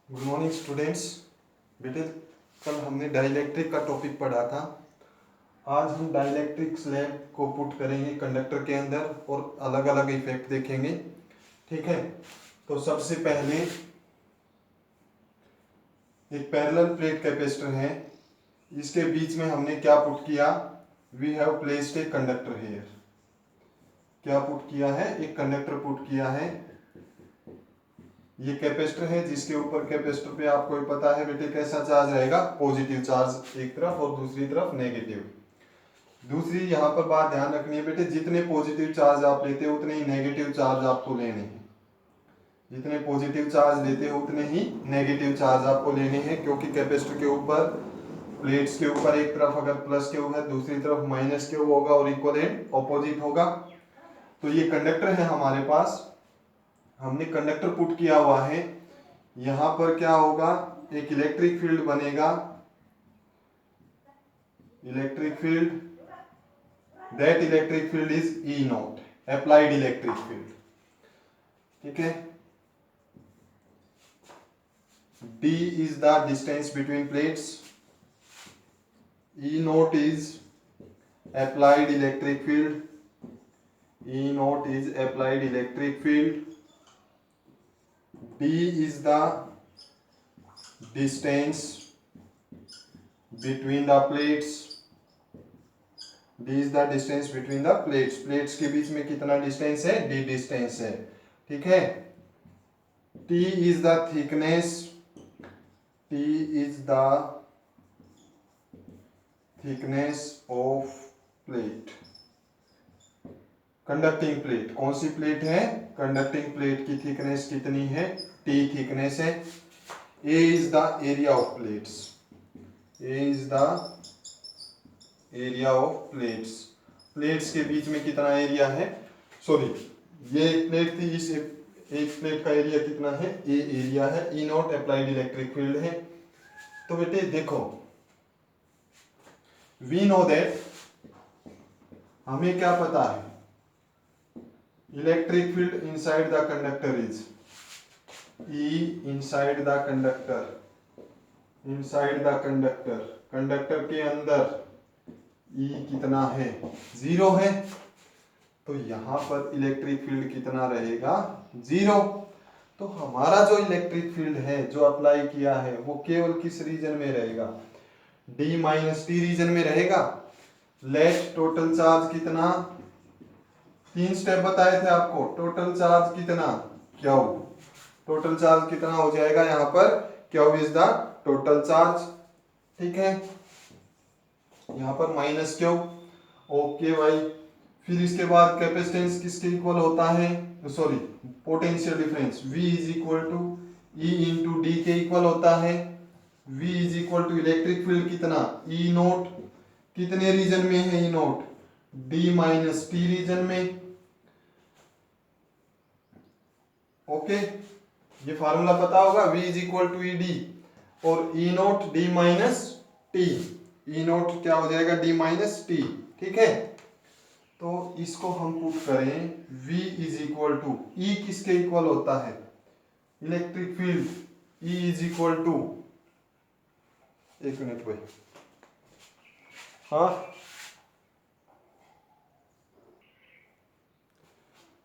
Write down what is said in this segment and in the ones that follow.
Good morning students. बेटे कल हमने डाइलेक्ट्रिक का टॉपिक पढ़ा था। आज हम डाइलेक्ट्रिक स्लैब को पुट करेंगे कंडक्टर के अंदर और अलग अलग इफेक्ट देखेंगे। ठीक है, तो सबसे पहले एक पैरेलल प्लेट कैपेसिटर है, इसके बीच में हमने क्या पुट किया, we have placed a conductor here. क्या पुट किया है, एक कंडक्टर पुट किया है। ये कैपेसिटर है जिसके ऊपर कैपेसिटर पे आपको ही पता है बेटे कैसा चार्ज रहेगा, पॉजिटिव चार्ज एक तरफ और दूसरी तरफ नेगेटिव। दूसरी यहाँ पर बात ध्यान रखनी है बेटे, जितने पॉजिटिव चार्ज आप लेते हो उतने ही नेगेटिव चार्ज आपको लेने हैं। जितने पॉजिटिव चार्ज लेते हो उतने ही नेगेटिव चार्ज आपको लेने हैं, क्योंकि कैपेसिटर के ऊपर प्लेट्स के ऊपर एक तरफ अगर प्लस क्यू है दूसरी तरफ माइनस क्यू होगा और इक्वल एंड ऑपोजिट होगा। तो ये कंडक्टर है हमारे पास, हमने कंडक्टर पुट किया हुआ है। यहां पर क्या होगा, एक इलेक्ट्रिक फील्ड बनेगा, electric field, that electric field is E not, applied electric field. ठीक है, d is the distance between plates, E naught is applied electric field, E naught is applied electric field, d is the distance between the plates, d is the distance between the plates, plates के बीच में कितना distance है, d distance है। ठीक है, t is the thickness, t is the thickness of plate, conducting plate. कौन सी plate है, conducting plate की थिकनेस कितनी है, t थिकनेस है। a is the area of plates, a is the area of plates, plates के बीच में कितना area है, सॉरी ये एक प्लेट थी, इस एक प्लेट का एरिया कितना है, a एरिया है, E not applied electric field है। तो बेटे देखो, वी नो दैट, हमें क्या पता है, electric field inside the conductor is E inside the conductor, inside the conductor, conductor के अंदर E कितना है, 0 है। तो यहां पर इलेक्ट्रिक फील्ड कितना रहेगा, 0। तो हमारा जो इलेक्ट्रिक फील्ड है जो अप्लाई किया है वो केवल किस रीजन में रहेगा, d माइनस टी रीजन में रहेगा। लेट टोटल चार्ज कितना, 3 स्टेप बताए थे आपको, टोटल चार्ज कितना, क्यू, टोटल चार्ज कितना हो जाएगा यहाँ पर, Q is the total charge. ठीक है, यहाँ पर माइनस क्यू, ओके भाई। फिर इसके बाद कैपेसिटेंस किसके इक्वल होता है, sorry potential difference, V is equal to E into D के इक्वल होता है। V is equal to electric field कितना, E नोट, कितने रीजन में है E naught, D minus T region में। ओके, ये फार्मूला पता होगा, V is equal to E D और E naught D minus T, E naught क्या हो जाएगा, D माइनस टी। ठीक है, तो इसको हम पुट करें, V is equal to, E किसके इक्वल होता है, electric field, E is equal to, एक मिनट भाई, हाँ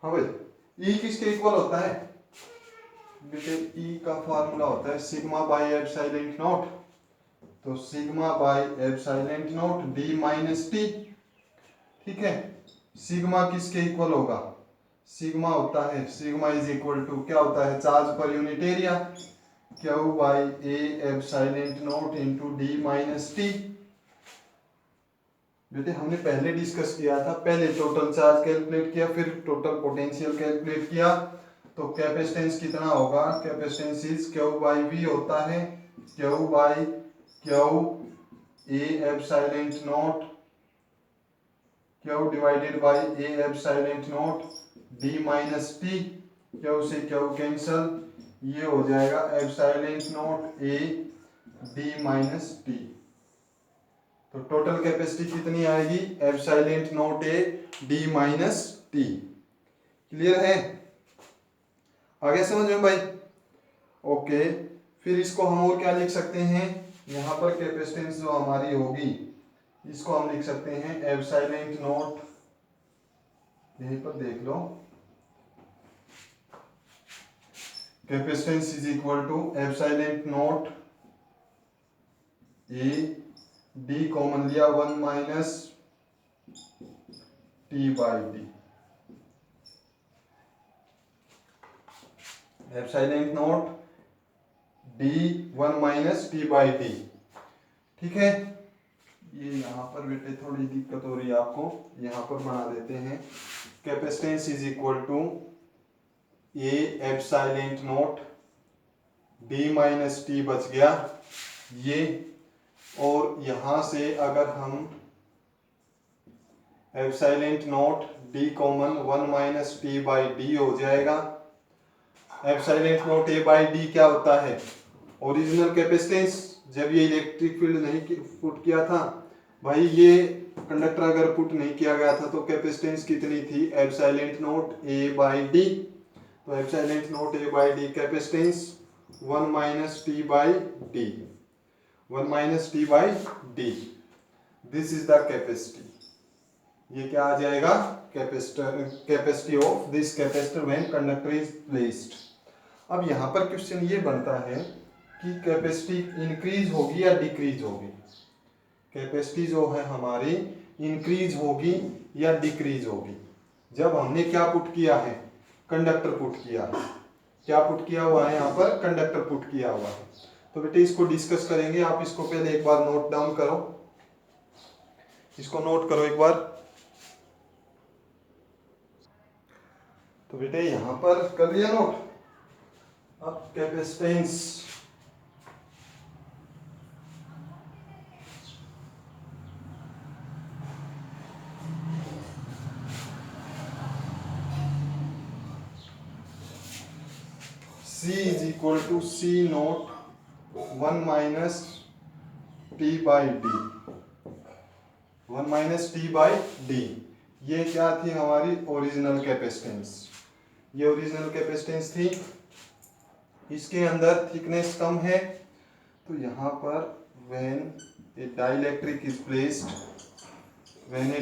हाँ भाई, E किसके इक्वल होता है बेटे, E का फार्मूला होता है सिग्मा बाई एप्सिलॉन नॉट, तो sigma by epsilon not D minus T. ठीक है, सिग्मा किसके इक्वल होगा, सिग्मा होता है, सिग्मा इज इक्वल टू क्या होता है, charge per unit area, Q by A epsilon not into D minus T. बेटे हमने पहले डिस्कस किया था, पहले टोटल चार्ज कैलकुलेट किया, फिर टोटल पोटेंशियल कैलकुलेट किया। तो कैपेसिटेंस कितना होगा, capacitance is Q by V होता है, Q by Q A epsilon naught, Q divided by A epsilon naught D minus T, Q से क्यू कैंसल, ये हो जाएगा epsilon naught A D minus T. तो टोटल कैपेसिटी कितनी आएगी, epsilon naught A D minus T. Clear है, आगे समझ में भाई, ओके। फिर इसको हम और क्या लिख सकते हैं, यहाँ पर कैपेसिटेंस जो हमारी होगी इसको हम लिख सकते हैं एप्सिलॉन नॉट, यहीं पर देख लो, capacitance is equal to epsilon naught A, D common लिया 1 minus T by D, epsilon naught D 1 minus T by D. ठीक है, ये यहाँ पर बेटे थोड़ी दिक्कत हो रही है आपको, यहाँ पर बना देते हैं capacitance is equal to A epsilon naught D minus T बच गया ये, और यहाँ से अगर हम epsilon naught D common 1 minus T by D हो जाएगा। Epsilon naught A by D क्या होता है, ओरिजिनल कैपेसिटेंस, जब ये इलेक्ट्रिक फील्ड नहीं पुट किया था भाई, ये कंडक्टर अगर पुट नहीं किया गया था तो कैपेसिटेंस कितनी थी, epsilon naught A by D, तो epsilon naught A by D capacitance 1 minus T by D, 1 minus T by D, this is the capacity. ये क्या आ जाएगा, capacity of this capacitor when conductor is placed. अब यहाँ पर question ये बनता है कि कैपेसिटी इंक्रीज होगी या डिक्रीज होगी, कैपेसिटी जो है हमारी इंक्रीज होगी या डिक्रीज होगी, जब हमने क्या पुट किया है, कंडक्टर पुट किया है, क्या पुट किया हुआ है यहाँ पर, कंडक्टर पुट किया हुआ है। तो बेटे इसको डिस्कस करेंगे, आप इसको पहले एक बार नोट डाउन करो, इसको नोट करो एक बार। तो बेटे यहाँ पर कर लिया नोट। अब capacitance, C is equal to C naught 1 minus T by D, 1 minus T by D। ये क्या थी हमारी ओरिजिनल कैपेसिटेंस, ये ओरिजिनल कैपेसिटेंस थी, इसके अंदर थिकनेस कम है, तो यहाँ पर when a dielectric is placed, when a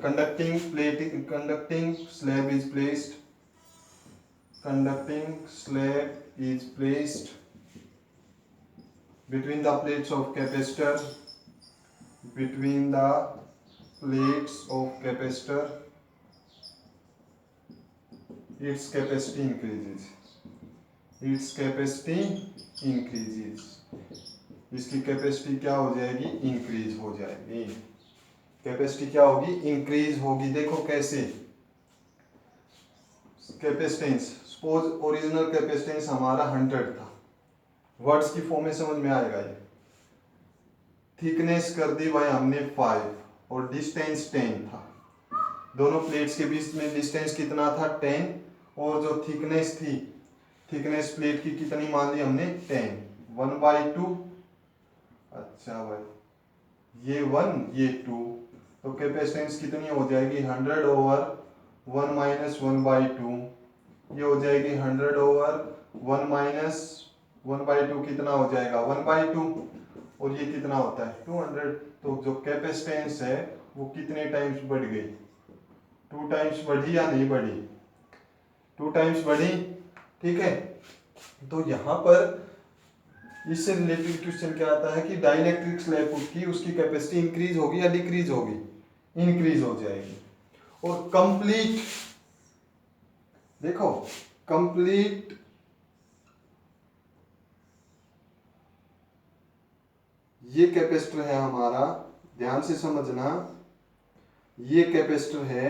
conducting slab is placed, conducting slab is placed between the plates of capacitor, between the plates of capacitor, its capacity increases, its capacity increases, इसकी capacity क्या हो जाएगी, increase हो जाएगी, capacity क्या होगी, increase होगी। देखो कैसे, कैपेसिटेंस, सपोज ओरिजिनल कैपेसिटेंस हमारा 100 था, वर्ड्स की फॉर्म में समझ में आएगा ये, थिकनेस कर दी भाई हमने 5 और डिस्टेंस 10 था, दोनों प्लेट्स के बीच में डिस्टेंस कितना था 10, और जो थिकनेस थी, थिकनेस प्लेट की कितनी मान ली हमने 10, 1/2, अच्छा भाई ये 1 ये 2, तो कैपेसिटेंस कितनी हो जाएगी 100 ओवर 1 माइनस 1/2, ये हो जाएगी 100 ओवर 1 माइनस 1/2, कितना हो जाएगा 1/2, और ये कितना होता है 200। तो जो कैपेसिटेंस है वो कितने टाइम्स बढ़ गई, 2 टाइम्स बढ़ी या नहीं बढ़ी, 2 टाइम्स बढ़ी। ठीक है, तो यहाँ पर इससे रिलेटेड क्वेश्चन क्या आता है कि डाइलेक्ट्रिक स्लैब पुट की, उसकी कैपेसिटी इंक्रीज होगी या डिक्रीज होगी, इंक्रीज हो जाएगी। और कंप्लीट, देखो कंप्लीट ये कैपेसिटर है हमारा, ध्यान से समझना, ये कैपेसिटर है,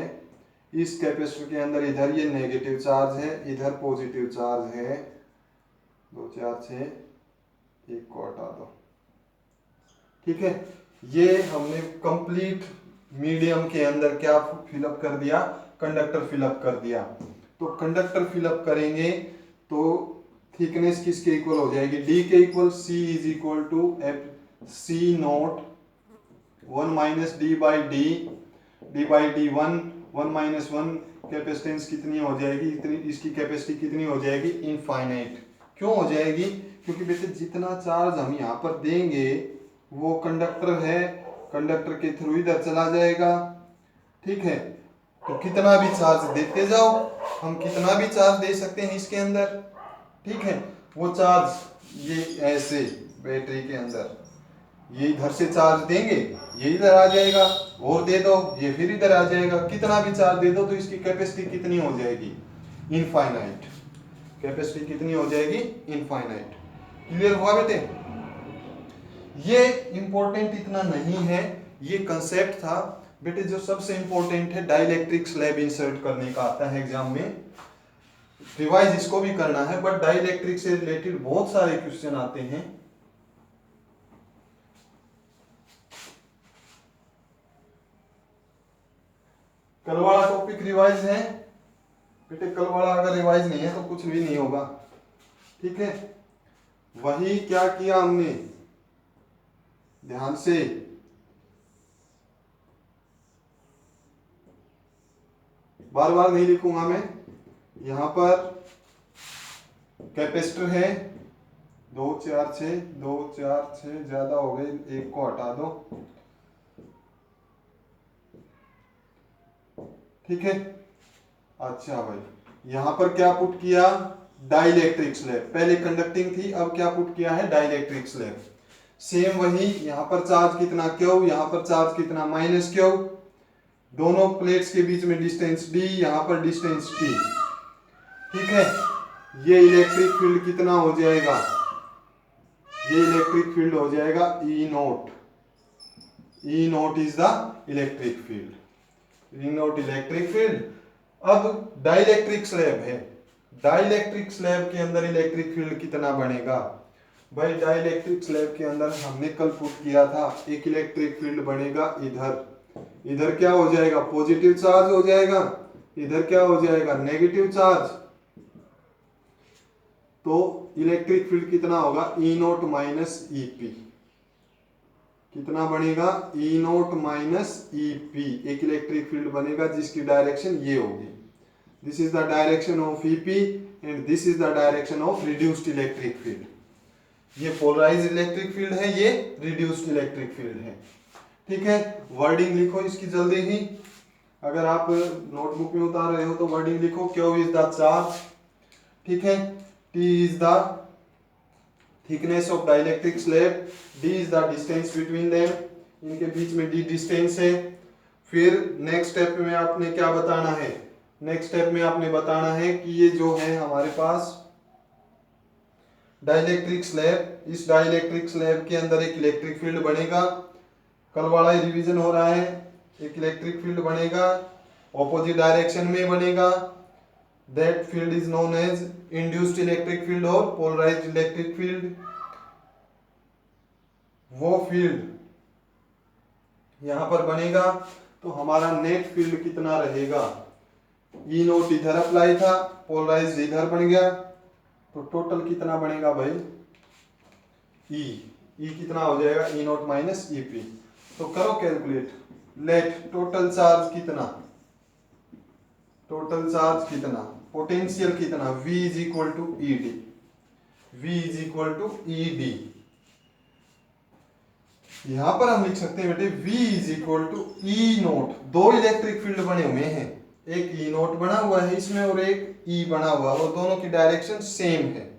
इस कैपेसिटर के अंदर इधर ये नेगेटिव चार्ज है, इधर पॉजिटिव चार्ज है, 2 4 6, एक को हटा दो। ठीक है, ये हमने कंप्लीट मीडियम के अंदर क्या फिलअप कर दिया, कंडक्टर फिलअप कर दिया। तो कंडक्टर फिलअप करेंगे तो थिकनेस किसके इक्वल हो जाएगी, डी के equal, C is equal to F C naught 1 minus D by D 1 minus 1, capacitance कितनी हो जाएगी, इतनी, इसकी कैपेसिटी कितनी हो जाएगी, इनफाइनाइट, क्यों हो जाएगी? क्योंकि बेटे जितना चार्ज हम यहाँ पर देंगे वो कंडक्टर है, कंडक्टर के थ्रू इधर चला जाएगा, ठीक है। तो कितना भी चार्ज देते जाओ, हम कितना भी चार्ज दे सकते हैं इसके अंदर, ठीक है। वो चार्ज ये ऐसे बैटरी के अंदर ये इधर से चार्ज देंगे, ये इधर आ जाएगा, और दे दो ये फिर इधर आ जाएगा। कितना भी चार्ज दे दो तो इसकी कैपेसिटी कितनी हो जाएगी? इनफाइनाइट। कैपेसिटी कितनी हो जाएगी? इनफाइनाइट। क्लियर हुआ बेटे? ये इंपॉर्टेंट इतना नहीं है, ये कंसेप्ट था बेटे। जो सबसे इंपॉर्टेंट है डाइलेक्ट्रिक स्लैब इंसर्ट करने का आता है एग्जाम में, रिवाइज इसको भी करना है, बट डाइलेक्ट्रिक से रिलेटेड बहुत सारे क्वेश्चन आते हैं। कल वाला टॉपिक रिवाइज है बेटे, कल वाला अगर रिवाइज नहीं है तो कुछ भी नहीं होगा, ठीक है। वही क्या किया हमने, ध्यान से बार बार नहीं लिखूंगा मैं। यहां पर कैपेसिटर है 2 4 6, 2 4 6 ज्यादा हो गए, एक को हटा दो, ठीक है। अच्छा भाई, यहां पर क्या पुट किया? Dielectric slab. पहले कंडक्टिंग थी, अब क्या पुट किया है? Dielectric slab. सेम वही, यहां पर चार्ज कितना क्यू, यहां पर चार्ज कितना माइनस क्यू, दोनों प्लेट्स के बीच में डिस्टेंस डी, यहां पर डिस्टेंस टी, ठीक है। ये इलेक्ट्रिक फील्ड कितना हो जाएगा? ये इलेक्ट्रिक फील्ड हो जाएगा E naught. E naught is the electric field, E naught electric field. अब डाइलेक्ट्रिक स्लैब है, डाइलेक्ट्रिक स्लैब के अंदर इलेक्ट्रिक फील्ड कितना बनेगा? भाई डाइलेक्ट्रिक स्लैब के अंदर हमने कल पुट किया था, एक इलेक्ट्रिक फील्ड बनेगा इधर, इधर क्या हो जाएगा? पॉजिटिव चार्ज हो जाएगा, इधर क्या हो जाएगा? Negative charge. तो इलेक्ट्रिक फील्ड कितना होगा? ई नोट माइनस ई पी। कितना बनेगा? ई नोट माइनस ई पी। एक इलेक्ट्रिक फील्ड बनेगा जिसकी डायरेक्शन ये होगी, this is the direction of E P and this is the direction of reduced electric field. ये पोलराइज इलेक्ट्रिक फील्ड है, ये रिड्यूस्ड इलेक्ट्रिक फील्ड है, ठीक है। वर्डिंग लिखो इसकी जल्दी ही, अगर आप नोटबुक में उतार रहे हो तो वर्डिंग लिखो। क्यू इज द चार्ज, ठीक है। T is the thickness of dielectric slab, D is the distance between them, इनके बीच में डी डिस्टेंस है। फिर नेक्स्ट स्टेप में आपने क्या बताना है? नेक्स्ट स्टेप में आपने बताना है कि ये जो है हमारे पास डाइलेक्ट्रिक स्लैब, इस डाइलेक्ट्रिक स्लैब के अंदर एक इलेक्ट्रिक फील्ड बनेगा। कल वाला रिवीजन हो रहा है, एक इलेक्ट्रिक फील्ड बनेगा, ऑपोजिट डायरेक्शन में बनेगा। That field is known as induced electric field और पोलराइज्ड इलेक्ट्रिक फील्ड। वो फील्ड यहां पर बनेगा तो हमारा नेट फील्ड कितना रहेगा? ई नोट इधर अप्लाई था, पोलराइज्ड इधर बन गया, तो टोटल कितना बनेगा भाई? ई कितना हो जाएगा? E naught minus E P. तो करो कैलकुलेट, लेट टोटल चार्ज कितना, टोटल चार्ज कितना, पोटेंशियल कितना? V is equal to E D, V is equal to E D. यहां पर हम लिख सकते हैं बेटे V is equal to E naught. दो इलेक्ट्रिक फील्ड बने हुए हैं, एक ई नोट बना हुआ है इसमें और एक ई बना हुआ है, और दोनों की डायरेक्शन सेम है।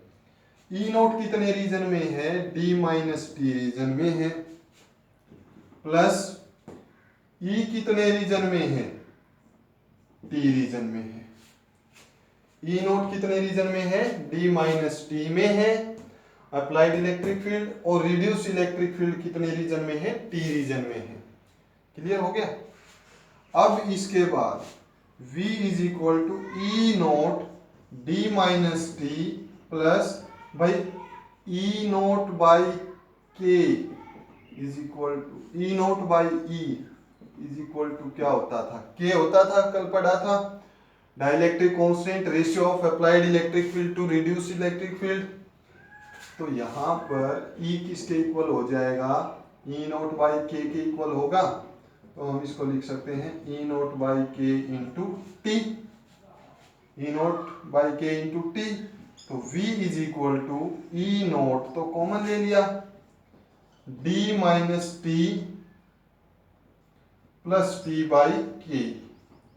ई नोट कितने रीजन में है? डी माइनस टी रीजन में है, प्लस ई कितने रीजन में है? टी रीजन में है। ई नोट कितने रीजन में है? डी माइनस टी में है अप्लाइड इलेक्ट्रिक फील्ड, और रिड्यूस इलेक्ट्रिक फील्ड कितने रीजन में है? टी रीजन में है। क्लियर हो गया? अब इसके बाद V is equal to E naught D minus T plus भाई E naught by K is equal to E naught by E is equal to क्या होता था? के होता था, कल पढ़ा था, dielectric constant, ratio of applied electric field to reduce electric field. तो यहां पर E किसके इक्वल हो जाएगा? E naught by K equal होगा, तो हम इसको लिख सकते हैं E naught by K into T, E naught by K into T. तो V is equal to E naught, तो कॉमन ले लिया, D minus T plus T by K,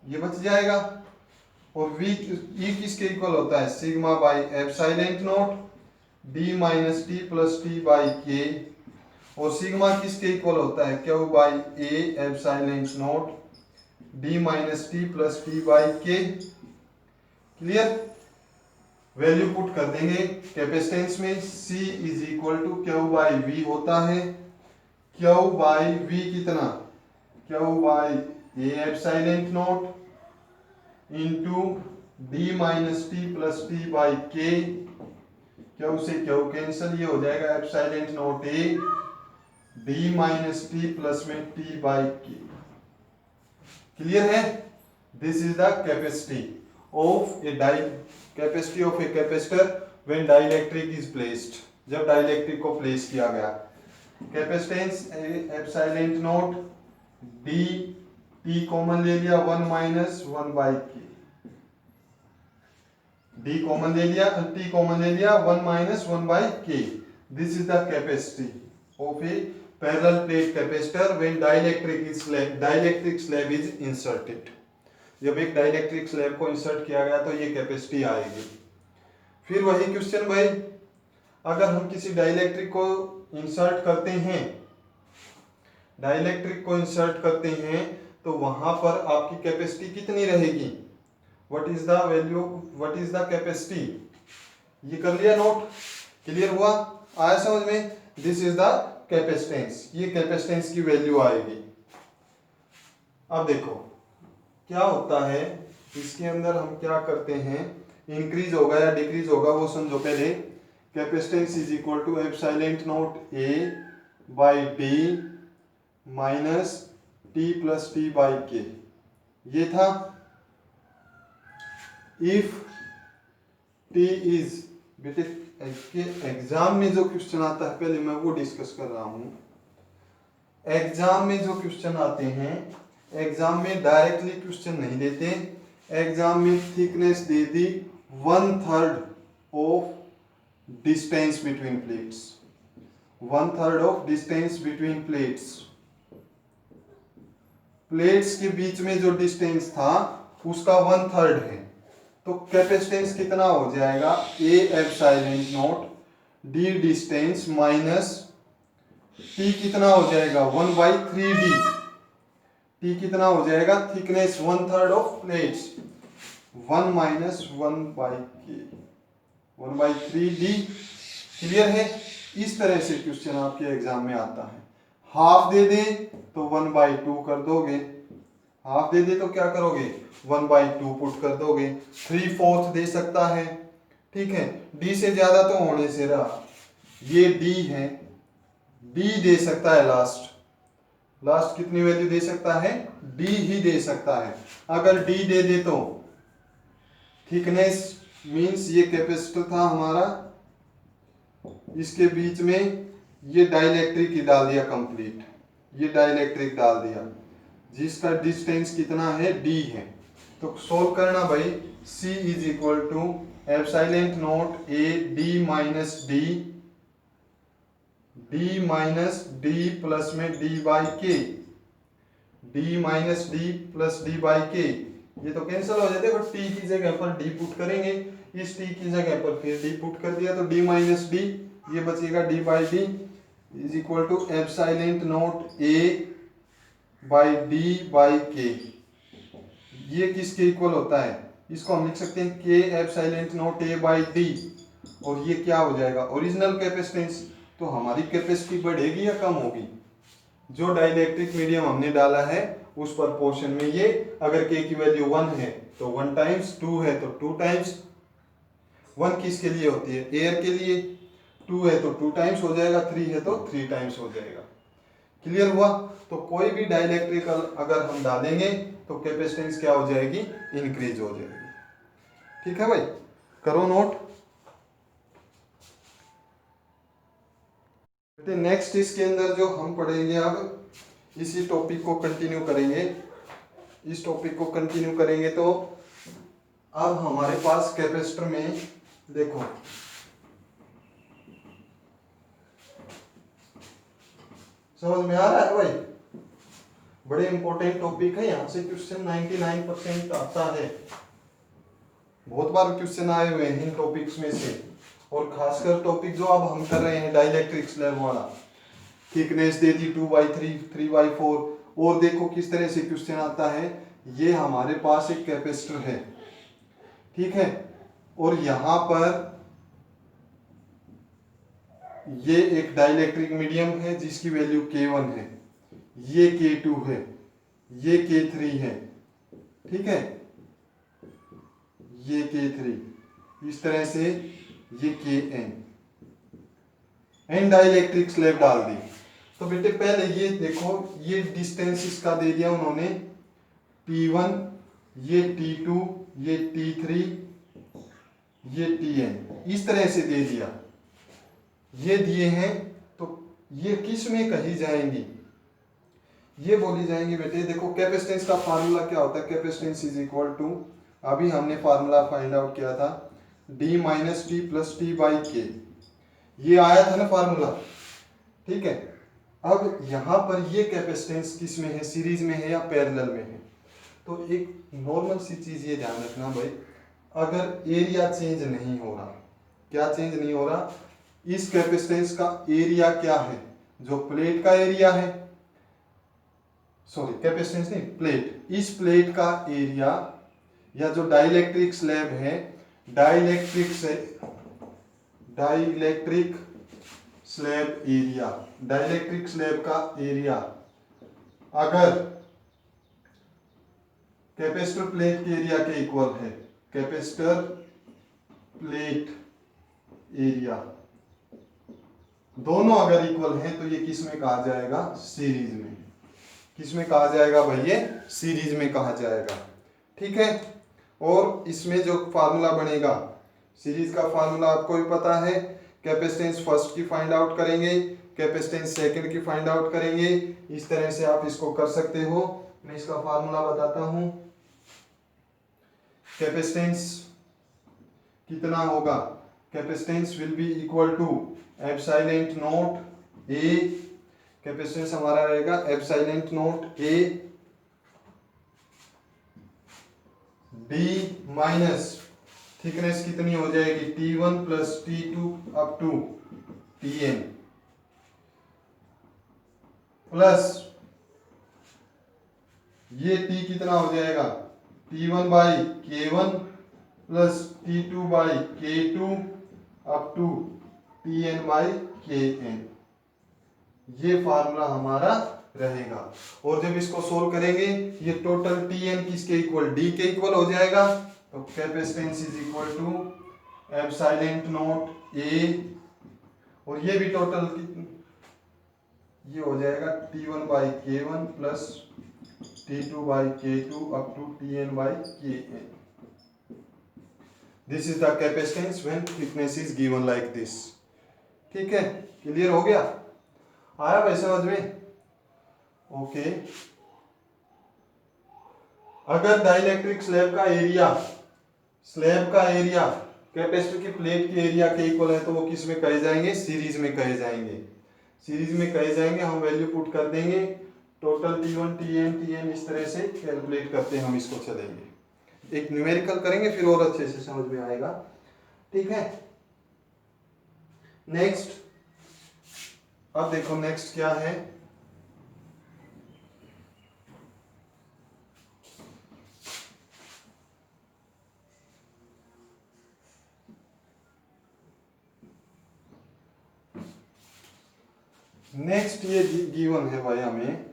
ये बच जाएगा। और V ई किसके इक्वल होता है, sigma by epsilon naught D minus T plus T by K, और सिग्मा किसके इक्वल होता है, Q by A epsilon naught D minus T plus T by K. Clear. Value put कर देंगे कैपेसिटेंस में, C is equal to Q by V होता है, Q by V कितना, Q by A epsilon naught into D minus T plus T by K, Q से Q cancel, ये हो जाएगा epsilon naught A D minus T plus में T by K. Clear है। This is the capacity of a capacity of a capacitor when dielectric is placed, जब dielectric को place किया गया। Capacitance epsilon naught D, T common ले लिया, 1 minus 1 by K, D common ले लिया, T common ले लिया, 1 माइनस 1 बाई के। This is the capacity of A parallel plate capacitor when dielectric slab is inserted. जब एक डाइलेक्ट्रिक स्लैब को इंसर्ट किया गया तो ये कैपेसिटी आएगी। फिर वही क्वेश्चन भाई, अगर हम किसी डाइलेक्ट्रिक को इंसर्ट करते हैं, डाइलेक्ट्रिक को इंसर्ट करते हैं तो वहां पर आपकी कैपेसिटी कितनी रहेगी, what is the value, what is the capacity, ये कर लिया नोट। क्लियर हुआ, आया समझ में। दिस इज द कैपेसिटेंस, ये कैपेसिटेंस की वैल्यू आएगी। अब देखो क्या होता है, इसके अंदर हम क्या करते हैं, इंक्रीज होगा या डिक्रीज होगा वो समझो पहले। Capacitance is equal to epsilon naught A by D minus T plus T by K, ये था। इफ टी इज, बेटे एग्जाम में जो क्वेश्चन आता है पहले मैं वो डिस्कस कर रहा हूं। एग्जाम में जो क्वेश्चन आते हैं, एग्जाम में डायरेक्टली क्वेश्चन नहीं देते, एग्जाम में thickness they the 1/3 of distance between plates, 1/3 of distance between plates. Plates के बीच में जो डिस्टेंस था उसका 1/3 है, तो कैपेसिटेंस कितना हो जाएगा, ए epsilon naught D distance minus T कितना हो जाएगा 1/3d, टी कितना हो जाएगा, thickness 1/3 of plates, 1 minus 1/k 1/3d। Clear है। इस तरह से क्वेश्चन आपके एग्जाम में आता है। हाफ दे दे तो 1/2 कर दोगे, हाफ दे दे तो क्या करोगे, 1/2 पुट कर दोगे। 3/4 दे सकता है, ठीक है, डी से ज्यादा तो होने से रहा, ये डी है, डी दे सकता है, लास्ट कितनी वैल्यू दे सकता है, डी ही दे सकता है। अगर डी दे दे तो थिकनेस मींस ये कैपेसिटर था हमारा, इसके बीच में ये डाइलेक्ट्रिक ही डाल दिया कंप्लीट, ये डाइलेक्ट्रिक डाल दिया जिसका डिस्टेंस कितना है, डी है। तो सोल्व करना भाई, C is equal to epsilon naught A D minus D plus में D by K, D minus D plus D by K, ये तो कैंसिल हो जाते, बट टी की जगह पर डी पुट करेंगे, इस टी की जगह पर फिर डी पुट कर दिया तो डी माइनस डी, ये बचेगा D by D is equal to epsilon naught A by D by K. ये किसके इक्वल होता है, इसको हम लिख सकते हैं के epsilon naught A by D, और ये क्या हो जाएगा, ओरिजिनल कैपेसिटेंस। तो हमारी कैपेसिटी बढ़ेगी या कम होगी, जो डाइलेक्ट्रिक मीडियम हमने डाला है उस पर पोर्शन में ये, अगर के की वैल्यू 1 है तो 1 टाइम्स, 2 है तो 2 टाइम्स। 1 किसके लिए होती है, एयर के लिए, 2 है तो 2 टाइम्स हो जाएगा, 3 है तो 3 टाइम्स हो जाएगा। क्लियर हुआ। तो कोई भी डाइलेक्ट्रिकल अगर हम डालेंगे तो कैपेसिटेंस क्या हो जाएगी, इंक्रीज हो जाएगी। ठीक है भाई, करो नोट। नेक्स्ट इसके अंदर जो हम पढ़ेंगे, अब इसी टॉपिक को कंटिन्यू करेंगे, इस टॉपिक को कंटिन्यू करेंगे। तो अब हमारे पास कैपेसिटर में देखो समझ में आ रहा है भाई? बड़े इंपॉर्टेंट टॉपिक है, यहाँ से क्वेश्चन 99% आता है। बहुत बार क्वेश्चन आए हुए हैं इन टॉपिक्स में से, और खासकर टॉपिक जो अब हम कर रहे हैं डाइलेक्ट्रिक स्लैब वाला, थिकनेस दे दी 2/3 3/4। और देखो किस तरह से क्वेश्चन आता है, ये हमारे पास एक कैपेसिटर है, ठीक है, और यहाँ पर ये एक डाइलेक्ट्रिक मीडियम है जिसकी वैल्यू K1 है, ये K2 है, ये K3 है, ठीक है, ये K3, इस तरह से ये Kn, एन डाइलेक्ट्रिक स्लैब डाल दी। तो बेटे पहले ये देखो, ये डिस्टेंस इसका दे दिया उन्होंने T1, ये T2, ये T3, ये Tn, इस तरह से दे दिया, ये दिए हैं। तो ये किस में कही जाएंगी, ये बोली जाएंगी बेटे। देखो कैपेसिटेंस का फार्मूला क्या होता है, कैपेसिटेंस इज इक्वल टू, अभी हमने फार्मूला फाइंड आउट किया था, d minus T plus T by K, ये आया था ना फार्मूला, ठीक है। अब यहाँ पर ये कैपेसिटेंस किस में है, सीरीज में है या पैरेलल में है। तो एक नॉर्मल सी चीज ये ध्यान रखना भाई, अगर एरिया चेंज नहीं हो रहा, क्या चेंज नहीं हो रहा, इस कैपेसिटेंस का एरिया क्या है, जो प्लेट का एरिया है, सॉरी कैपेसिटेंस नहीं, प्लेट, इस प्लेट का एरिया या जो डाइलेक्ट्रिक स्लैब है, dielectric slab area, dielectric slab का एरिया अगर कैपेसिटर प्लेट के एरिया के इक्वल है, कैपेसिटर प्लेट एरिया दोनों अगर इक्वल हैं, तो ये किस में कहा जाएगा, सीरीज में। किस में कहा जाएगा भाई, ये सीरीज में कहा जाएगा, ठीक है। और इसमें जो फार्मूला बनेगा, सीरीज का फार्मूला आपको भी पता है, कैपेसिटेंस फर्स्ट की फाइंड आउट करेंगे, कैपेसिटेंस सेकंड की फाइंड आउट करेंगे, इस तरह से आप इसको कर सकते हो। मैं इसका फार्मूला बताता हूं, कैपेसिटेंस कितना होगा, capacitance will be equal to epsilon naught A, capacitance हमारा रहेगा epsilon naught A D minus thickness कितनी हो जाएगी, T1 plus T2 up to Tn plus ये T कितना हो जाएगा, T1 by K1 plus T2 by K2 up to Tn by Kn, ये फार्मूला हमारा रहेगा। और जब इसको सोल्व करेंगे, ये टोटल Tn किसके इक्वल, D के इक्वल हो जाएगा। तो capacitance is equal to epsilon naught A, और ये भी टोटल ये हो जाएगा T1 by K1 plus T2 by K2 up to Tn by Kn। This is the capacitance when thickness is given like this, ठीक है। क्लियर हो गया, आया भाई समझ में, ओके। अगर डाइलेक्ट्रिक स्लैब का एरिया कैपेसिटर की प्लेट के एरिया के इक्वल है, तो वो किस में कहे जाएंगे, सीरीज में कहे जाएंगे, सीरीज में कहे जाएंगे। हम वैल्यू पुट कर देंगे, टोटल T1 Tn इस तरह से कैलकुलेट करते हम इसको चलेंगे, एक न्यूमेरिकल करेंगे, फिर और अच्छे से समझ में आएगा, ठीक है। नेक्स्ट, अब देखो नेक्स्ट क्या है, नेक्स्ट ये गिवन है भाई हमें,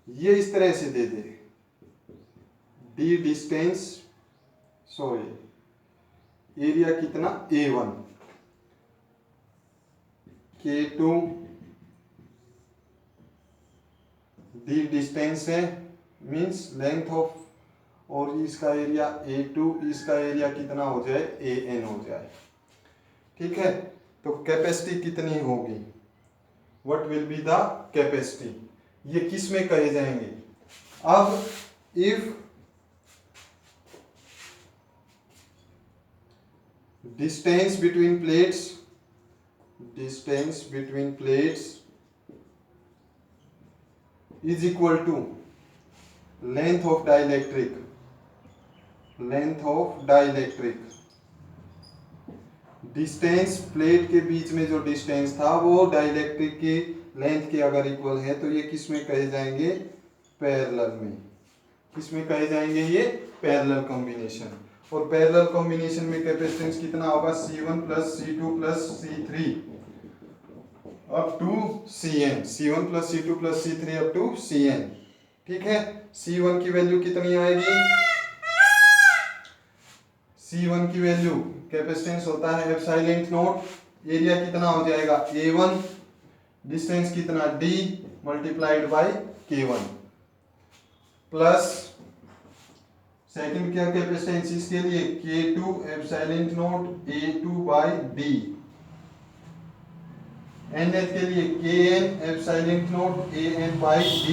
ये इस तरह से दे दे, डी डिस्टेंस, सॉरी एरिया कितना A1, K2 डी डिस्टेंस है मींस लेंथ ऑफ, और इसका एरिया A2, इसका एरिया कितना हो जाए, AN हो जाए, ठीक है। तो कैपेसिटी कितनी होगी, what will be the capacity, ये किस में कहे जाएंगे। अब if distance between plates is equal to length of dielectric. Distance, plate के बीच में जो डिस्टेंस था वो डाइलेक्ट्रिक की लेंथ के अगर इक्वल है तो ये किस में कहे जाएंगे? पैरेलल में। किस में कहे जाएंगे? ये पैरेलल कॉम्बिनेशन। और पैरेलल कॉम्बिनेशन में कैपेसिटेंस कितना होगा? C1 plus C2 plus C3 up to Cn। C1 plus C2 plus C3 up to Cn। ठीक है। C1 की वैल्यू कितनी आएगी? C1 की वैल्यू, कैपेसिटेंस होता है एप्सिलॉन नॉट, एरिया कितना हो जाएगा? A1, डिस्टेंस कितना? D multiplied by K1 plus second क्या कैपेसिटेंस इसके लिए? K2 epsilon naught A2 by D। nth के लिए Kn epsilon naught An by D।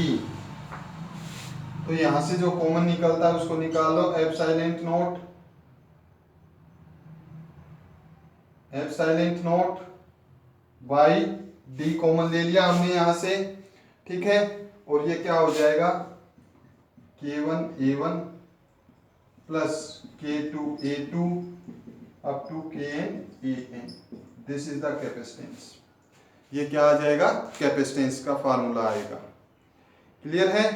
तो यहां से जो कॉमन निकलता है उसको निकाल लो। Epsilon naught by D common ले लिया हमने यहां से। ठीक है। और ये क्या हो जाएगा? K1 A1 plus K2 A2 up to Kn An। This is the capacitance. ये क्या आ जाएगा? कैपेसिटेंस का फार्मूला आएगा। क्लियर है?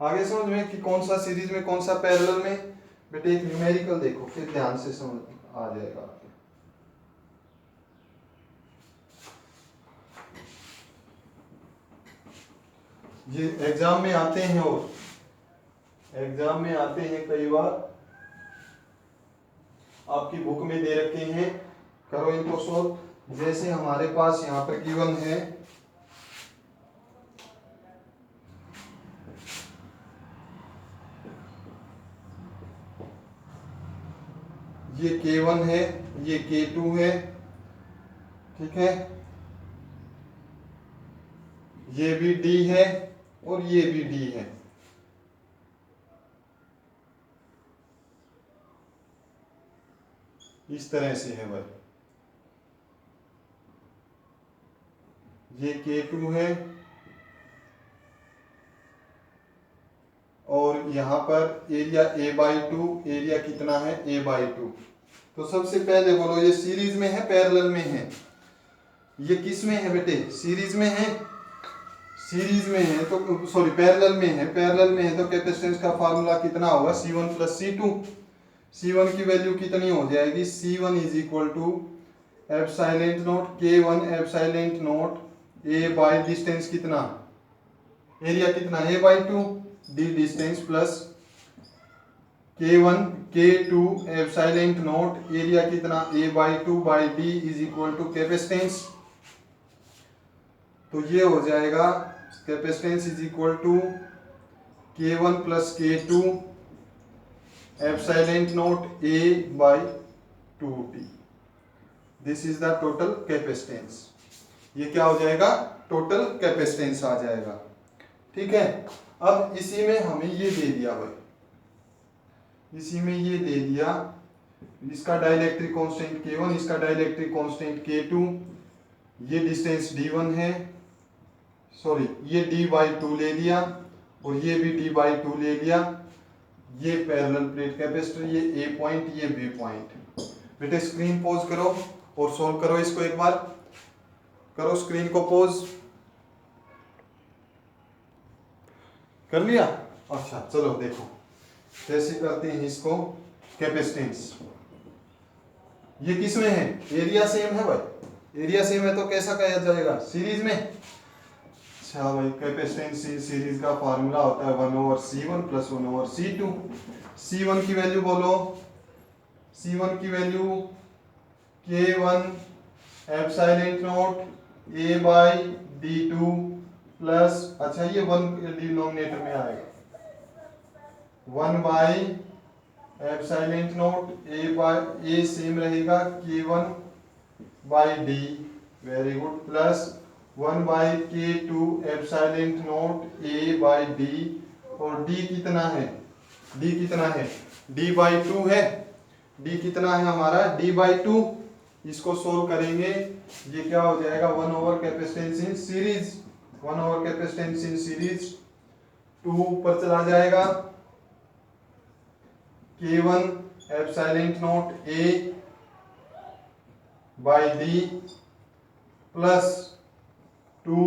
आगे समझ में कि कौन सा सीरीज में कौन सा पैरेलल में। बेटे एक न्यूमेरिकल देखो फिर ध्यान से समझ आ जाएगा। ये एग्जाम में आते हैं, और एग्जाम में आते हैं कई बार, आपकी बुक में दे रखे हैं, करो इनको सोल्व। जैसे हमारे पास यहाँ पर गिवन है ये K1 है, ये K2 है। ठीक है। ये भी D है और ये भी D है। इस तरह से है भाई। ये K2 है और यहां पर एरिया A/2, एरिया कितना है? A/2। तो सबसे पहले बोलो ये सीरीज में है पैरेलल में है? ये किस में है बेटे? सीरीज में है। सीरीज में है तो सॉरी पैरेलल में है। पैरेलल में है तो कैपेसिटेंस का फार्मूला कितना होगा? C1 plus C2। C1 की वैल्यू कितनी हो जाएगी? C1 is equal to epsilon naught K1 epsilon naught A by distance कितना? एरिया कितना? A/2 D distance plus K1 K2 epsilon naught area कितना? A/2 by D is equal to capacitance. तो ये हो जाएगा capacitance is equal to K1 plus K2 epsilon naught A/2D। This is the total capacitance. ये क्या हो जाएगा? Total capacitance आ जाएगा। ठीक है। अब इसी में हमें ये दे दिया भाई, इसी में ये दे दिया, इसका डाइलेक्ट्रिक कांस्टेंट K1, इसका डाइलेक्ट्रिक कांस्टेंट K2, ये डिस्टेंस D1 है, सॉरी ये D/2 ले लिया और ये भी D/2 ले लिया। ये पैरेलल प्लेट कैपेसिटर, ये A पॉइंट, ये B पॉइंट। बेटे स्क्रीन पॉज करो और सॉल्व करो इसको एक बार। करो स्क्रीन को पॉज। कर लिया? अच्छा चलो देखो कैसे करते हैं इसको। कैपेसिटेंस ये किस में है? एरिया सेम है भाई। एरिया सेम है तो कैसा कहा जाएगा? सीरीज में। अच्छा भाई कैपेसिटेंस सीरीज का फार्मूला होता है 1/C1 प्लस 1/C2। C1 की वैल्यू बोलो। C1 की value K1 epsilon not A/D2 plus, अच्छा ये 1 डिनोमिनेटर में आएगा, 1 एप्सिलॉन नॉट A सेम रहेगा K1/D, very good, plus 1/K2 epsilon not A/D। और D कितना है? D कितना है? D/2 है। डी कितना है हमारा, d/2। इसको सोल्व करेंगे, ये क्या हो जाएगा, 1 over capacitance in series, 1 over capacitance in series, 2 ऊपर चला जाएगा, K1 epsilon naught A by D plus 2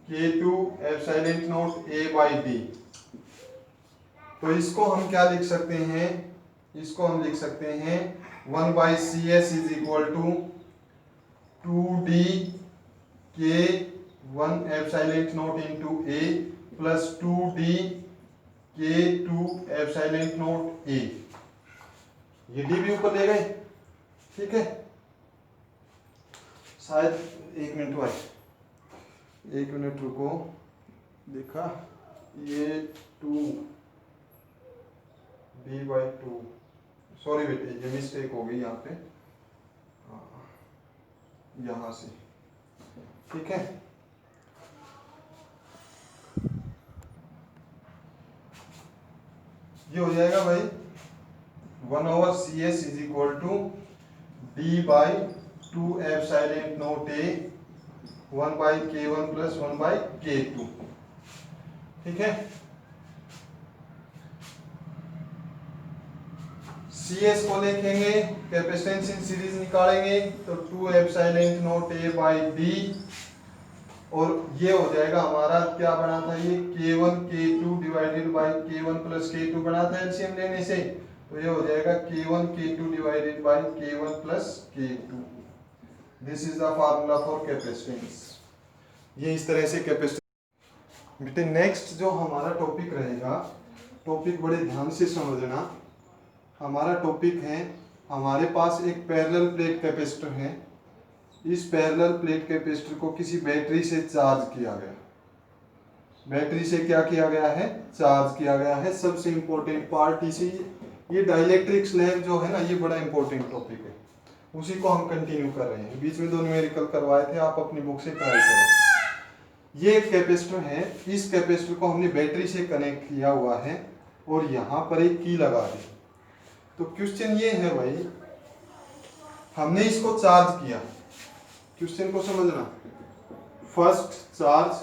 K2 epsilon naught A by D. तो इसको हम क्या लिख सकते हैं, इसको हम लिख सकते हैं 1 by C S is equal to 2D K1 epsilon naught into A plus 2D K2 epsilon naught A। ये डी भी ऊपर ले गए, ठीक है। शायद 1 मिनट भाई, 1 मिनट रुको, देखा ये 2D/2, सॉरी बेटे ये मिस्टेक हो गई यहाँ पे, यहाँ से, ठीक है। ये हो जाएगा भाई 1 over C S is equal to D/2 epsilon naught A 1 by K1 plus 1 by K2, ठीक है। सी एस को लिखेंगे, कैपेसिटेंस इन सीरीज निकालेंगे तो 2 epsilon naught A by D, और ये हो जाएगा हमारा क्या बना था, ये K1 K2 divided by K1 plus K2 बना था एलसीएम लेने से, तो ये हो जाएगा K1 K2 divided by K1 plus K2। This is the formula for capacitance. ये इस तरह से कैपेसिटेंस। बेटे नेक्स्ट जो हमारा टॉपिक रहेगा, टॉपिक बड़े ध्यान से समझना। हमारा टॉपिक है, हमारे पास एक पैरेलल प्लेट कैपेसिटर है, इस पैरेलल प्लेट कैपेसिटर को किसी बैटरी से चार्ज किया गया, बैटरी से क्या किया गया है, चार्ज किया गया है। सबसे इंपॉर्टेंट पार्ट इसी, ये डाइलेक्ट्रिक स्लैब जो है ना, ये बड़ा इंपॉर्टेंट टॉपिक है, उसी को हम कंटिन्यू कर रहे हैं। बीच में 2 न्यूमेरिकल करवाए थे, आप अपनी बुक से ट्राई करो। ये एक कैपेसिटर है, इस कैपेसिटर को हमने बैटरी से कनेक्ट किया हुआ है और यहाँ पर एक की लगा दी। तो क्वेश्चन ये है भाई, हमने इसको चार्ज किया, क्वेश्चन को समझना। फर्स्ट चार्ज,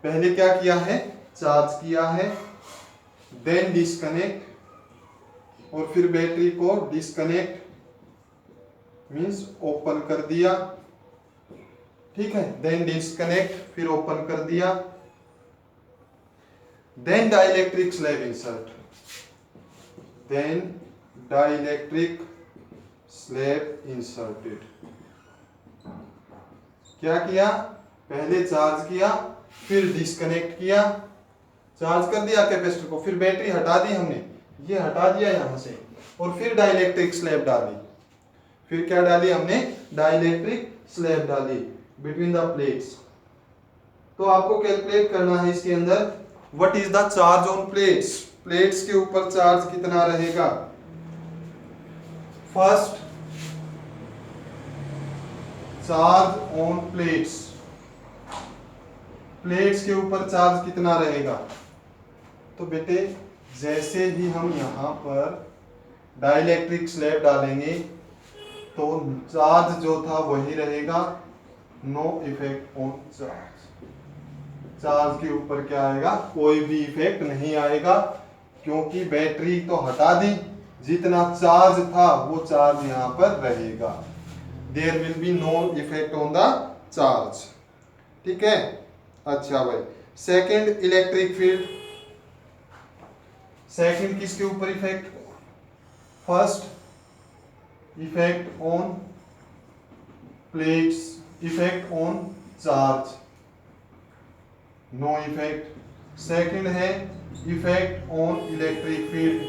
पहले क्या किया है, चार्ज किया है, देन डिस्कनेक्ट, और फिर बैटरी को डिस्कनेक्ट मींस ओपन कर दिया, ठीक है। देन डिस्कनेक्ट, फिर ओपन कर दिया, then dielectric slab insert, then dielectric slab inserted. क्या किया, पहले चार्ज किया, फिर डिस्कनेक्ट किया, चार्ज कर दिया कैपेसिटर को, फिर बैटरी हटा दी हमने, ये हटा दिया यहां से, और फिर डाइलेक्ट्रिक स्लैब डाली। फिर क्या डाली हमने, डाइलेक्ट्रिक स्लैब डाली बिटवीन द प्लेट्स। तो आपको कैलकुलेट करना है इसके अंदर, what is the charge on plates, plates के ऊपर चार्ज कितना रहेगा। First charge on plates, plates के ऊपर चार्ज कितना रहेगा। तो बेटे जैसे ही हम यहाँ पर डाइलेक्ट्रिक स्लैब डालेंगे तो चार्ज जो था वही रहेगा, no effect on charge. Charge के ऊपर क्या आएगा, कोई भी इफेक्ट नहीं आएगा, क्योंकि बैटरी तो हटा दी, जितना चार्ज था वो चार्ज यहाँ पर रहेगा। There will be no effect on the charge, ठीक है। अच्छा भाई, सेकंड इलेक्ट्रिक फील्ड, सेकंड किसके ऊपर effect, first effect on plates, effect on charge, no effect. Second है इफेक्ट ऑन इलेक्ट्रिक फील्ड।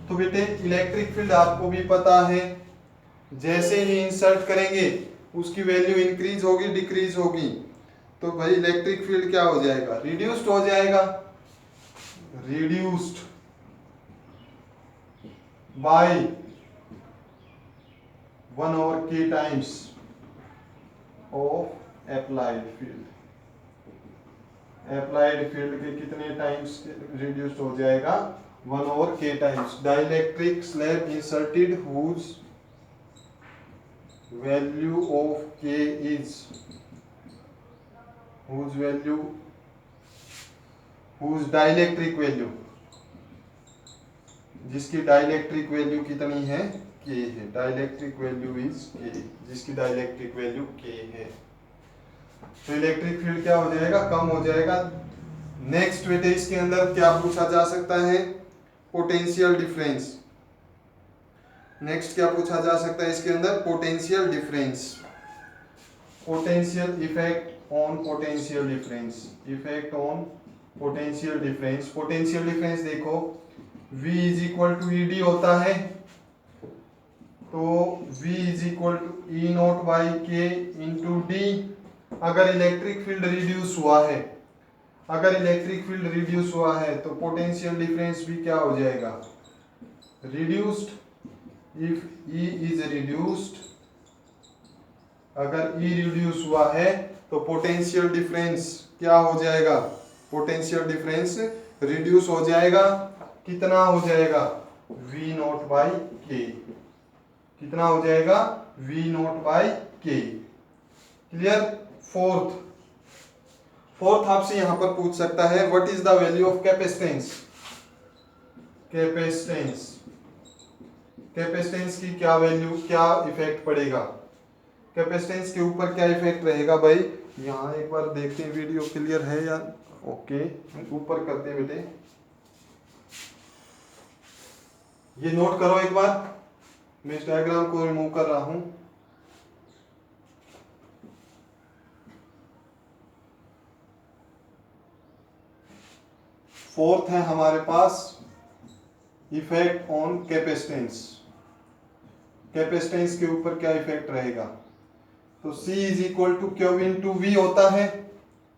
तो बेटे इलेक्ट्रिक फील्ड आपको भी पता है, जैसे ही इंसर्ट करेंगे उसकी वैल्यू इंक्रीज होगी डिक्रीज होगी, तो भाई इलेक्ट्रिक फील्ड क्या हो जाएगा, रिड्यूस्ड हो जाएगा, reduced by 1 over k times of applied field. Applied field के कितने टाइम्स रिड्यूस्ड हो जाएगा, 1/k times dielectric slab inserted whose value of k is whose dielectric value, जिसकी डाइलेक्ट्रिक वैल्यू कितनी है, k है। डाइलेक्ट्रिक वैल्यू इज k, जिसकी dielectric value k है। तो इलेक्ट्रिक फील्ड क्या हो जाएगा, कम हो जाएगा। नेक्स्ट बेटे इसके अंदर क्या पूछा जा सकता है, पोटेंशियल डिफरेंस। नेक्स्ट क्या पूछा जा सकता है इसके अंदर, potential difference. Potential effect on potential difference, effect on potential difference. Potential difference देखो V is equal to E D होता है, तो V is equal to E naught by K into D. अगर इलेक्ट्रिक फील्ड रिड्यूस हुआ है, अगर electric field reduce हुआ है तो पोटेंशियल डिफरेंस भी क्या हो जाएगा, reduced. If E is reduced, अगर E रिड्यूस हुआ है तो पोटेंशियल डिफरेंस क्या हो जाएगा, पोटेंशियल डिफरेंस रिड्यूस हो जाएगा। कितना हो जाएगा, V नॉट बाई के। कितना हो जाएगा, V not by K. Clear. Fourth आपसे यहां पर पूछ सकता है, what is the value of capacitance. Capacitance, capacitance की क्या वैल्यू, क्या इफेक्ट पड़ेगा, कैपेसिटेंस के ऊपर क्या इफेक्ट रहेगा भाई। यहाँ एक बार देखते हैं वीडियो क्लियर है या, ओके ऊपर करते हैं बेटे, ये नोट करो एक बार, मैं इस डायग्राम को रिमूव कर रहा हूं। फोर्थ है हमारे पास इफेक्ट ऑन कैपेसिटेंस। कैपेसिटेंस के ऊपर क्या इफेक्ट रहेगा, तो C is equal to Q into V होता है।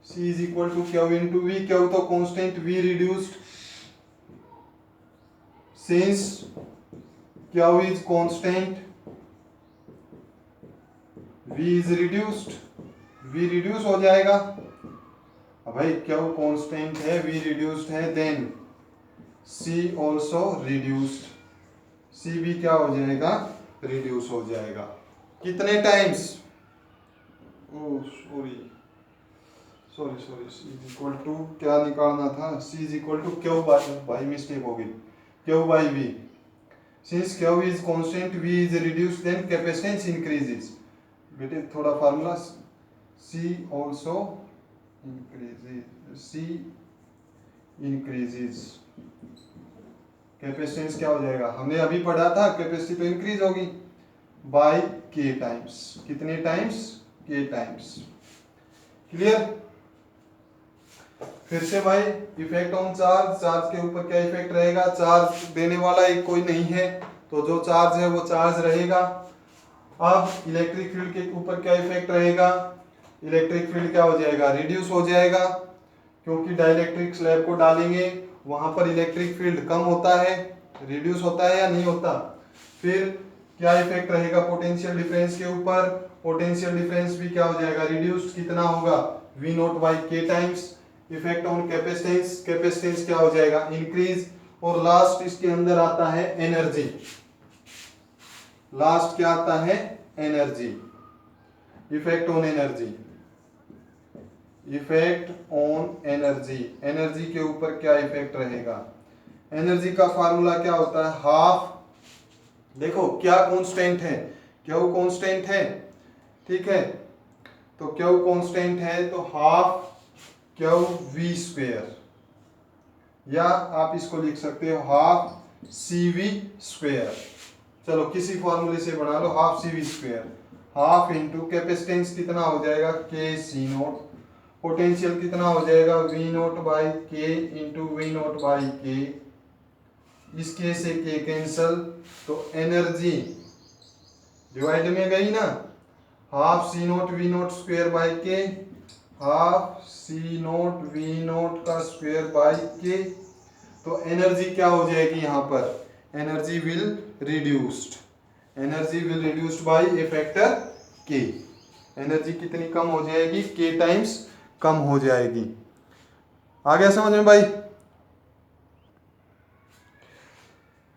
C is equal to Q into V, Q तो constant, V reduced. Since Q is constant, V is reduced, V reduce हो जाएगा। अब भाई क्यू कांस्टेंट है, V रिड्यूस्ड है, then C also reduced, C भी क्या हो जाएगा, रिड्यूस हो जाएगा। कितने times, sorry C is equal to क्या निकालना था, C is equal to Q by mistake हो गई, Q by V। Since Q is constant, V is reduced, then capacitance increases. बेटे थोड़ा formula, C also increases, C increases, capacitance क्या हो जाएगा, हमने अभी पढ़ा था कैपेसिटी तो इंक्रीज होगी बाय k टाइम्स। कितने टाइम्स, k टाइम्स। क्लियर। फिर से भाई इफेक्ट ऑन चार्ज, चार्ज के ऊपर क्या इफेक्ट रहेगा, चार्ज देने वाला एक कोई नहीं है, तो जो चार्ज है वो चार्ज रहेगा। अब इलेक्ट्रिक फील्ड के ऊपर क्या इफेक्ट रहेगा, इलेक्ट्रिक फील्ड क्या हो जाएगा, रिड्यूस हो जाएगा, क्योंकि डाइलेक्ट्रिक स्लैब को डालेंगे वहां पर इलेक्ट्रिक फील्ड कम होता है, रिड्यूस होता है या नहीं होता। फिर क्या इफेक्ट रहेगा पोटेंशियल डिफरेंस के ऊपर, पोटेंशियल डिफरेंस भी क्या हो जाएगा, रिड्यूस्ड। कितना होगा, V नॉट बाई के times. Effect on capacitance, capacitance क्या हो जाएगा, इंक्रीज। और लास्ट इसके अंदर आता है एनर्जी। लास्ट क्या आता है, energy. Effect on energy, effect on energy, energy के ऊपर क्या इफेक्ट रहेगा। एनर्जी का फार्मूला क्या होता है, हाफ, देखो क्या कांस्टेंट है, क्यू कांस्टेंट है, ठीक है, तो क्यू कांस्टेंट है तो हाफ क्यू V स्क्वायर, या आप इसको लिख सकते हो हाफ CV स्क्वायर। चलो किसी फॉर्मूले से बना लो, half CV square, half into capacitance कितना हो जाएगा, K C नोट। पोटेंशियल कितना हो जाएगा, V note by K into V note by K। इस K से K कैंसल, तो एनर्जी डिवाइड में गई ना, half C note V note square by K, half C note V note का स्क्वायर बाई K। तो एनर्जी क्या हो जाएगी यहाँ पर, energy will reduced, energy will reduced by A factor K। Energy कितनी कम हो जाएगी, K टाइम्स कम हो जाएगी। आ गया समझ में भाई।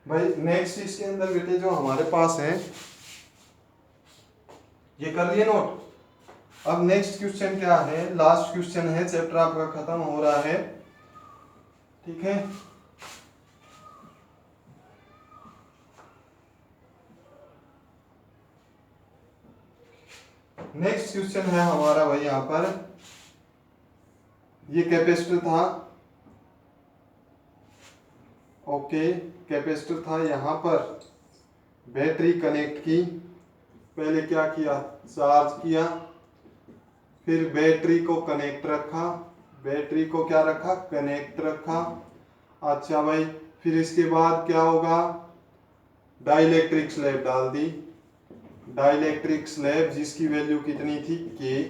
भाई नेक्स्ट इसके अंदर बेटे जो हमारे पास है, ये कर लिए नोट। अब नेक्स्ट क्वेश्चन क्या है, लास्ट क्वेश्चन है, चैप्टर आपका खत्म हो रहा है, ठीक है। नेक्स्ट क्वेश्चन है हमारा भाई यहाँ पर, ये कैपेसिटर था, ओके, कैपेसिटर था, यहाँ पर बैटरी कनेक्ट की, पहले क्या किया, चार्ज किया, फिर बैटरी को कनेक्ट रखा, बैटरी को क्या रखा, कनेक्ट रखा। अच्छा भाई, फिर इसके बाद क्या होगा, डाइलेक्ट्रिक स्लैब डाल दी, डाइलेक्ट्रिक स्लैब जिसकी वैल्यू कितनी थी, के।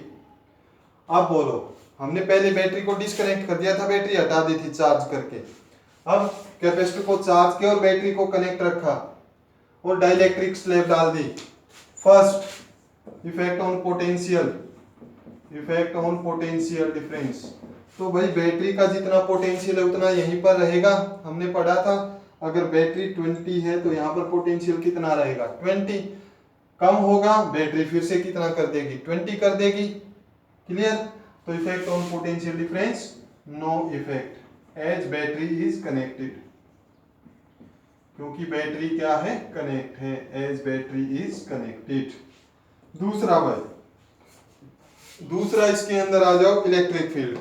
अब बोलो, हमने पहले बैटरी को डिस्कनेक्ट कर दिया था, बैटरी हटा दी थी चार्ज करके, अब कैपेसिटर को चार्ज किया और बैटरी को कनेक्ट रखा और डाइलेक्ट्रिक स्लैब डाल दी। First effect on potential, effect on potential difference, तो भाई बैटरी का जितना पोटेंशियल है उतना यहीं पर रहेगा, हमने पढ़ा था, अगर बैटरी 20 है तो यहाँ पर पोटेंशियल कितना रहेगा, 20, कम होगा बैटरी फिर से कितना कर देगी, 20 कर देगी, क्लियर। तो effect on potential difference, no effect as battery is connected, क्योंकि बैटरी क्या है, कनेक्ट है, एज बैटरी इज कनेक्टेड। दूसरा भाई, दूसरा इसके अंदर आ जाओ, electric field,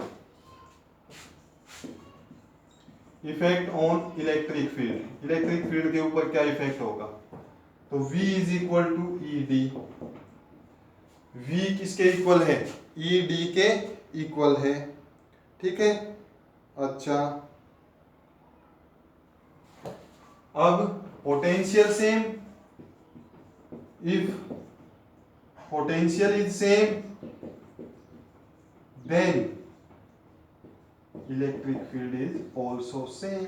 effect on electric field, electric field के ऊपर क्या इफेक्ट होगा, तो V is equal to E D, V किसके इक्वल है, ई डी के इक्वल है, ठीक है। अच्छा, अब potential same, if potential is same then electric field is also same,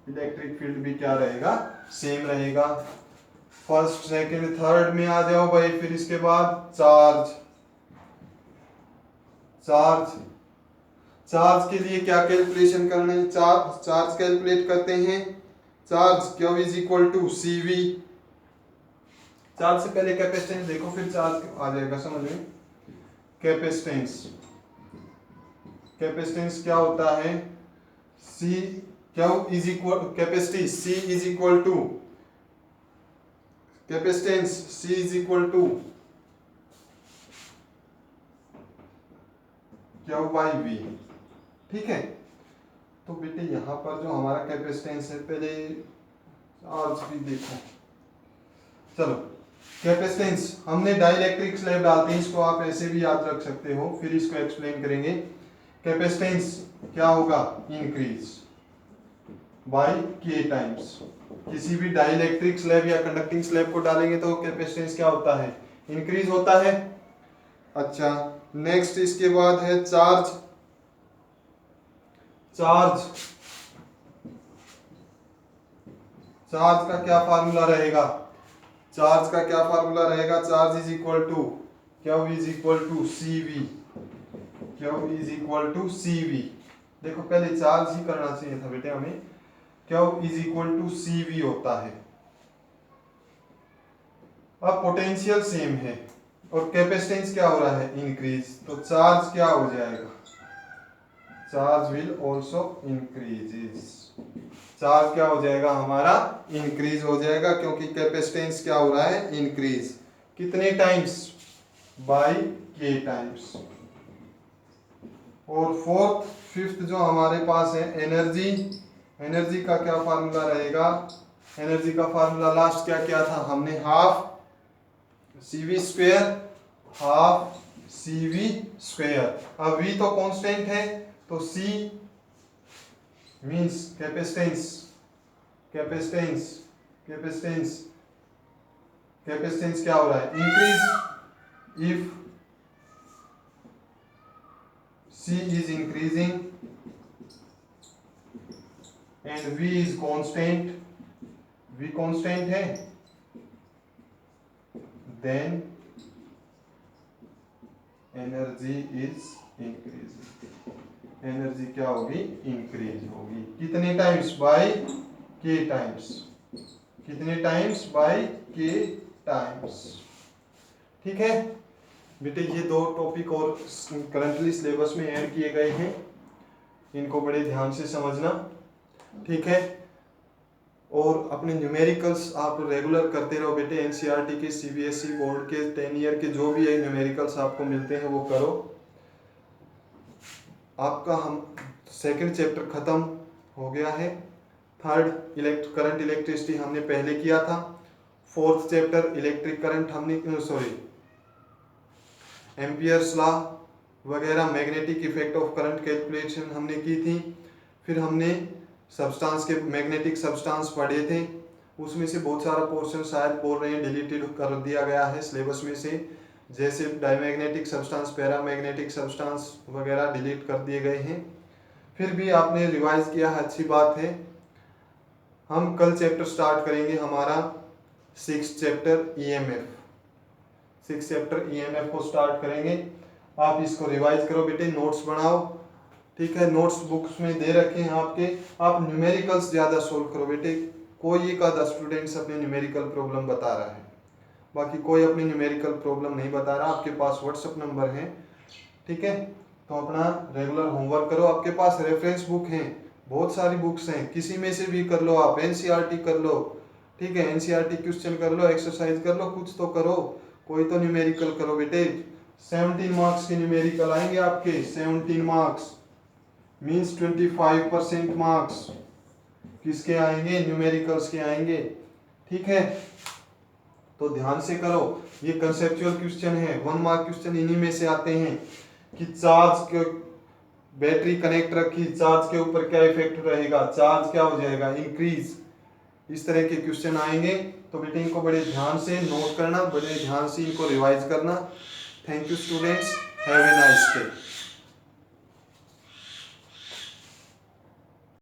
electric field भी क्या रहेगा, सेम रहेगा। फर्स्ट सेकंड थर्ड में आ जाओ भाई, फिर इसके बाद चार्ज, चार्ज, चार्ज के लिए क्या कैलकुलेशन करना है, चार्ज कैलकुलेट करते हैं, charge Q is equal to CV, charge से पहले कैपेसिटेंस देखो फिर चार्ज आ जाएगा समझ में। कैपेसिटेंस, कैपेसिटेंस क्या होता है, C Q is equal, capacity C is equal to, capacitance C is equal to Q by V, ठीक है। तो बेटे यहाँ पर जो हमारा कैपेसिटेंस है, पहले चार्ज भी देखो, चलो कैपेसिटेंस हमने डाइलेक्ट्रिक स्लैब डालते हैं, इसको आप ऐसे भी याद रख सकते हो, फिर इसको एक्सप्लेन करेंगे। कैपेसिटेंस क्या होगा, इंक्रीज बाय K टाइम्स, किसी भी डाइलेक्ट्रिक स्लैब या कंडक्टिंग स्लैब को डालेंगे तो कैपेसिटेंस क्या होता है, इंक्रीज होता है। अच्छा, नेक्स्ट इसके बाद है चार्ज, चार्ज, चार्ज का क्या फार्मूला रहेगा, चार्ज का क्या फार्मूला रहेगा, charge is equal to Q is equal to CV, Q is equal to CV, देखो पहले चार्ज ही करना चाहिए था बेटे हमें, Q is equal to CV होता है। अब पोटेंशियल सेम है और कैपेसिटेंस क्या हो रहा है, इंक्रीज, तो चार्ज क्या हो जाएगा, charge will also increases, charge क्या हो जाएगा हमारा, इंक्रीज हो जाएगा, क्योंकि कैपेसिटेंस क्या हो रहा है, इंक्रीज, कितने टाइम्स, बाय K टाइम्स। और फोर्थ फिफ्थ जो हमारे पास है एनर्जी, एनर्जी का क्या फार्मूला रहेगा, एनर्जी का फार्मूला लास्ट क्या क्या था, हमने half CV square, half CV square, अब V तो कांस्टेंट है, तो C means capacitance, capacitance, capacitance, capacitance क्या हो रहा है, increase, if C is increasing and V is constant, V constant है, then energy is increasing, energy क्या होगी, इंक्रीज होगी, कितने टाइम्स, बाय K टाइम्स, कितने टाइम्स, बाय k टाइम्स। ठीक है बेटे, ये 2 टॉपिक और करंटली सिलेबस में ऐड किए गए हैं, इनको बड़े ध्यान से समझना। ठीक है, और अपने न्यूमेरिकल्स आप रेगुलर करते रहो बेटे। एनसीईआरटी के, सीबीएसई बोर्ड के 10 ईयर के जो भी न्यूमेरिकल्स आपको मिलते हैं वो करो। आपका हम सेकंड चैप्टर खत्म हो गया है। थर्ड करंट इलेक्ट्रिसिटी हमने पहले किया था। फोर्थ चैप्टर इलेक्ट्रिक करंट हमने एम्पियर्स लॉ वगैरह, magnetic effect of current calculation हमने की थी। फिर हमने सब्सटेंस के मैग्नेटिक सब्सटेंस पढ़े थे, उसमें से बहुत सारा पोर्शन शायद बोल रहे हैं डिलीटेड कर दिया गया है सिलेबस में से, जैसे डायमैग्नेटिक सब्सटेंस, पैरामैग्नेटिक सब्सटेंस वगैरह डिलीट कर दिए गए हैं। फिर भी आपने रिवाइज किया है, अच्छी बात है। हम कल चैप्टर स्टार्ट करेंगे हमारा 6th chapter EMF. 6th chapter EMF को स्टार्ट करेंगे। आप इसको रिवाइज करो बेटे, नोट्स बनाओ। ठीक है, नोट्स बुक्स में दे रखे हैं आपके। आप न्यूमेरिकल्स ज़्यादा सोल्व करो बेटे। कोई एक आधा स्टूडेंट्स अपने न्यूमेरिकल प्रॉब्लम बता रहा है, बाकी कोई अपनी न्यूमेरिकल प्रॉब्लम नहीं बता रहा। आपके पास व्हाट्सएप नंबर है, ठीक है, तो अपना रेगुलर होमवर्क करो। आपके पास रेफरेंस बुक हैं, बहुत सारी बुक्स हैं, किसी में से भी कर लो आप। एनसीईआरटी कर लो, ठीक है, एनसीईआरटी क्वेश्चन कर लो, एक्सरसाइज कर लो, कुछ तो करो, कोई तो न्यूमेरिकल करो बेटे। 17 मार्क्स के न्यूमेरिकल आएंगे आपके। 17 मार्क्स मीन्स 25% मार्क्स किसके आएंगे, न्यूमेरिकल्स के आएंगे। ठीक है, तो ध्यान से करो। ये कंसेप्चुअल क्वेश्चन है, 1 मार्क क्वेश्चन इन्हीं में से आते हैं कि चार्ज के बैटरी कनेक्ट रखी, चार्ज के ऊपर क्या इफेक्ट रहेगा, चार्ज क्या हो जाएगा, इंक्रीज। इस तरह के क्वेश्चन आएंगे, तो बेटे इनको बड़े ध्यान से नोट करना, बड़े ध्यान से इनको रिवाइज करना। Thank you students, have a nice day.